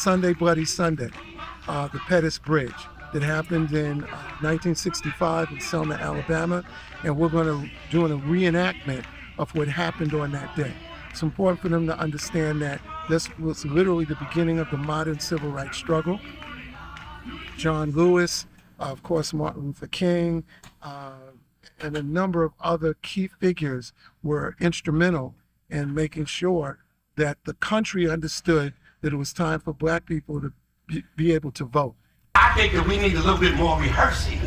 Sunday Bloody Sunday, the Pettus Bridge that happened in 1965 in Selma, Alabama, and we're going to do a reenactment of what happened on that day. It's important for them to understand that this was literally the beginning of the modern civil rights struggle. John Lewis, of course, Martin Luther King, and a number of other key figures were instrumental in making sure that the country understood that it was time for Black people to be able to vote. I think that we need a little bit more rehearsing.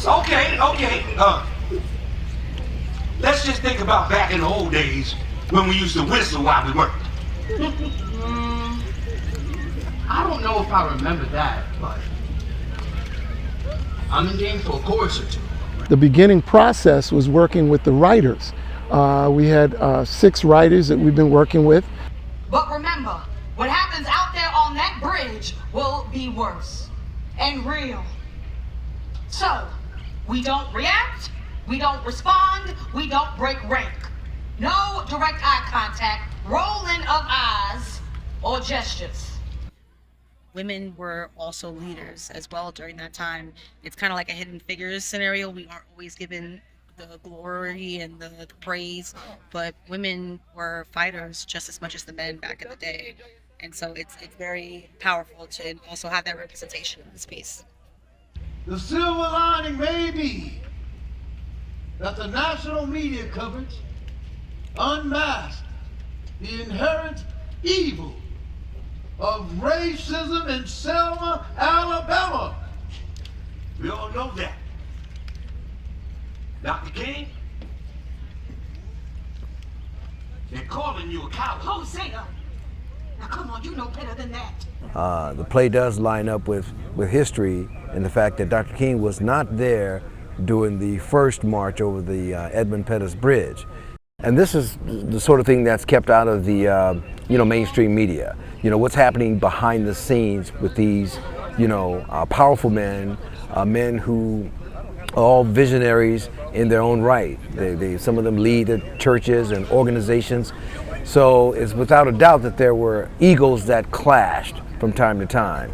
Okay. Let's just think about back in the old days when we used to whistle while we worked. I don't know if I remember that, but I'm in game for a chorus or two. The beginning process was working with the writers. We had 6 writers that we've been working with. But remember, what happens out there on that bridge will be worse and real. So, we don't react, we don't respond, we don't break rank. No direct eye contact, rolling of eyes, or gestures. Women were also leaders as well during that time. It's kind of like a hidden figures scenario. We aren't always given the glory and the praise, but women were fighters just as much as the men back in the day. And so it's very powerful to also have that representation in this piece. The silver lining may be that the national media coverage unmasked the inherent evil of racism in Selma, Alabama. We all know that. Dr. King, they're calling you a coward. Hosea! Now come on, you know better than that. The play does line up with history and the fact that Dr. King was not there during the first march over the Edmund Pettus Bridge. And this is the sort of thing that's kept out of the mainstream media. What's happening behind the scenes with these, powerful men, men who are all visionaries in their own right. Some of them lead the churches and organizations. So it's without a doubt that there were egos that clashed from time to time.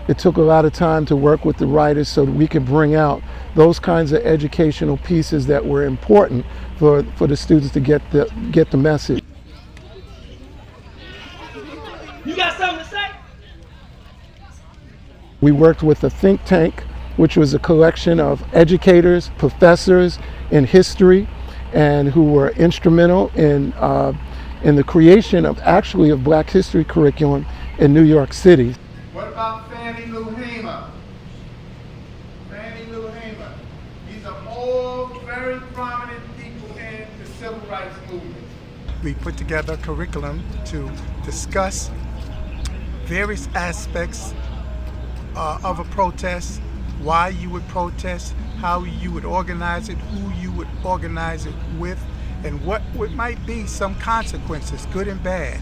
It took a lot of time to work with the writers so that we could bring out those kinds of educational pieces that were important for the students to get the message. You got something to say? We worked with a think tank, which was a collection of educators, professors in history, and who were instrumental in the creation of Black history curriculum in New York City. What about Fannie Lou Hamer? Fannie Lou Hamer. These are all very prominent people in the civil rights movement. We put together a curriculum to discuss various aspects of a protest, why you would protest, how you would organize it, who you would organize it with, and what might be some consequences, good and bad,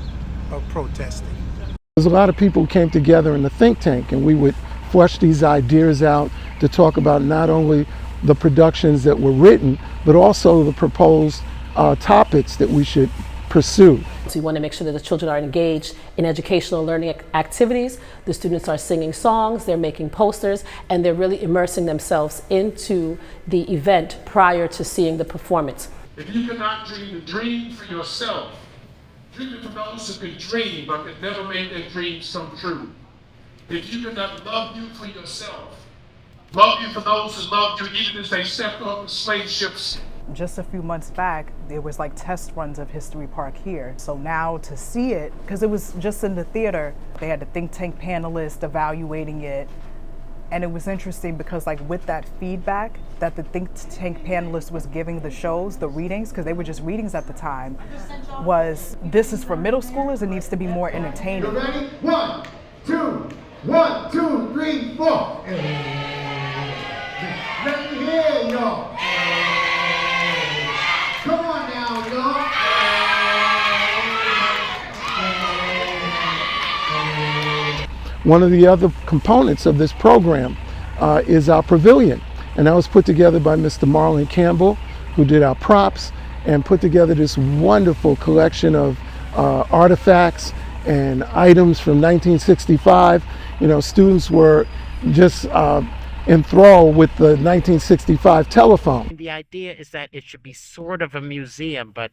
of protesting. There's a lot of people who came together in the think tank, and we would flesh these ideas out to talk about not only the productions that were written, but also the proposed topics that we should pursue. So we want to make sure that the children are engaged in educational learning activities. The students are singing songs, they're making posters, and they're really immersing themselves into the event prior to seeing the performance. If you cannot dream the dream for yourself, dream it for those who can dream but can never make their dreams come true. If you cannot love you for yourself, love you for those who love you even as they stepped off the slave ships. Just a few months back, there was like test runs of History Park here. So now to see it, because it was just in the theater, they had the think tank panelists evaluating it. And it was interesting because like with that feedback that the think tank panelists was giving the shows, the readings, because they were just readings at the time, was this is for middle schoolers, it needs to be more entertaining. You ready? 1, 2, 1, 2, 3, 4. Let me hear y'all. Come on now, y'all. One of the other components of this program is our pavilion, and that was put together by Mr. Marlon Campbell, who did our props and put together this wonderful collection of artifacts and items from 1965. You know, students were just enthralled with the 1965 telephone. The idea is that it should be sort of a museum, but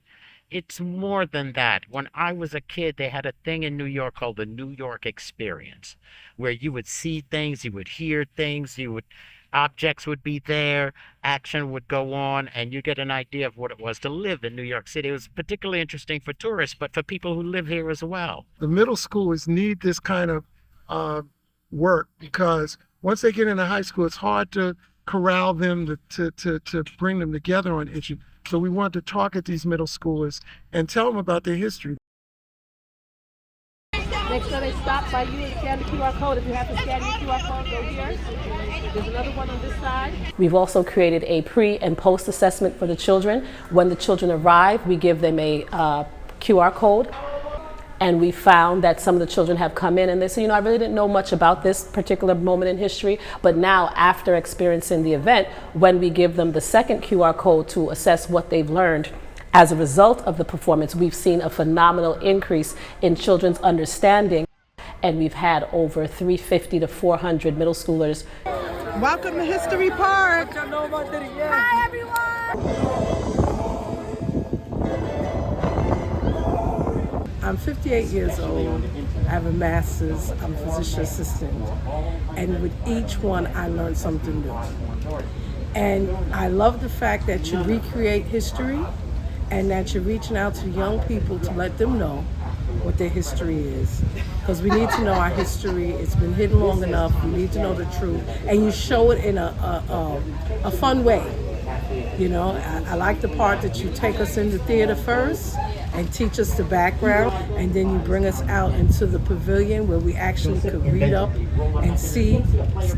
it's more than that. When I was a kid, they had a thing in New York called the New York Experience, where you would see things, you would hear things, objects would be there, action would go on, and you get an idea of what it was to live in New York City. It was particularly interesting for tourists, but for people who live here as well. The middle schoolers need this kind of work, because once they get into high school, it's hard to corral them to bring them together on issues. So we want to target these middle schoolers and tell them about their history. Make sure they stop by you and scan the QR code. If you have to scan your QR code, go here. There's another one on this side. We've also created a pre and post assessment for the children. When the children arrive, we give them a QR code. And we found that some of the children have come in and they say, you know, I really didn't know much about this particular moment in history, but now after experiencing the event, when we give them the second QR code to assess what they've learned as a result of the performance, we've seen a phenomenal increase in children's understanding. And we've had over 350 to 400 middle schoolers. Welcome to History Park. Hi, everyone. I'm 58 years old, I have a master's, I'm a physician assistant, and with each one I learned something new. And I love the fact that you recreate history and that you're reaching out to young people to let them know what their history is. Because we need to know our history, it's been hidden long enough, we need to know the truth, and you show it in a fun way. You know, I like the part that you take us into theater first and teach us the background, and then you bring us out into the pavilion where we actually could read up and see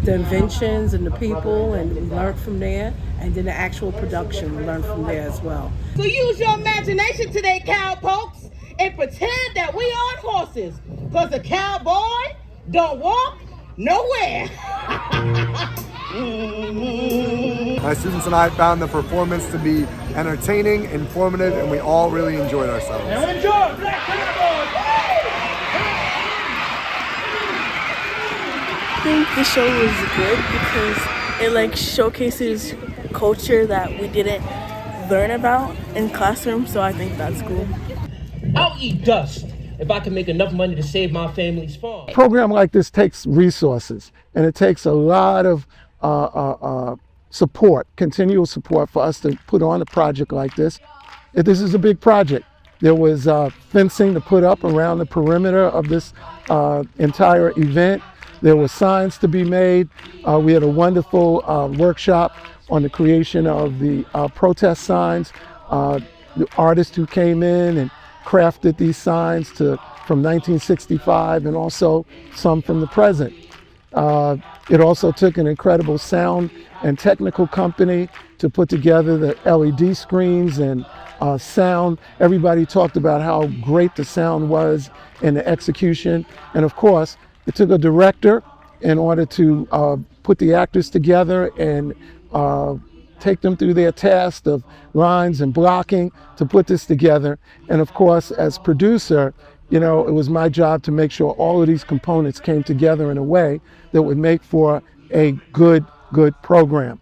the inventions and the people, and we learn from there, and then the actual production, we learn from there as well. So use your imagination today, cowpokes, and pretend that we on horses, because a cowboy don't walk nowhere. My students and I found the performance to be entertaining, informative, and we all really enjoyed ourselves. Now enjoy Black Cowboys! I think the show was good because it showcases culture that we didn't learn about in classroom, so I think that's cool. I'll eat dust if I can make enough money to save my family's farm. A program like this takes resources, and it takes a lot of support, continual support for us to put on a project like this. This is a big project. There was fencing to put up around the perimeter of this entire event. There were signs to be made. We had a wonderful workshop on the creation of the protest signs. The artists who came in and crafted these signs from 1965 and also some from the present. It also took an incredible sound and technical company to put together the LED screens and sound. Everybody talked about how great the sound was in the execution. And of course, it took a director in order to put the actors together and take them through their task of lines and blocking to put this together. And of course, as producer, you know, it was my job to make sure all of these components came together in a way that would make for a good program.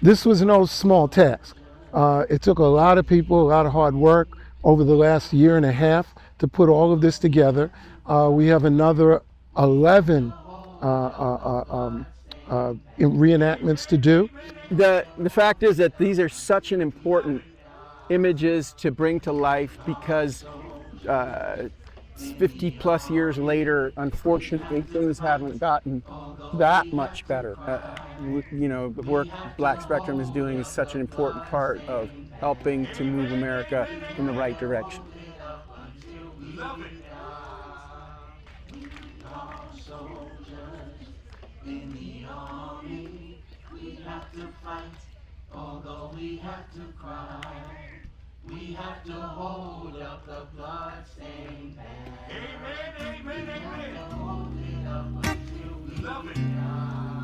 This was no small task. It took a lot of people, a lot of hard work over the last year and a half to put all of this together. We have another 11 reenactments to do. The fact is that these are such an important images to bring to life because 50 plus years later, unfortunately, things haven't gotten that much better. You know, the work Black Spectrum is doing is such an important part of helping to move America in the right direction. Although we have to cry, we have to hold up the blood-stained banner. Amen, amen, amen. We have to hold it up until we die.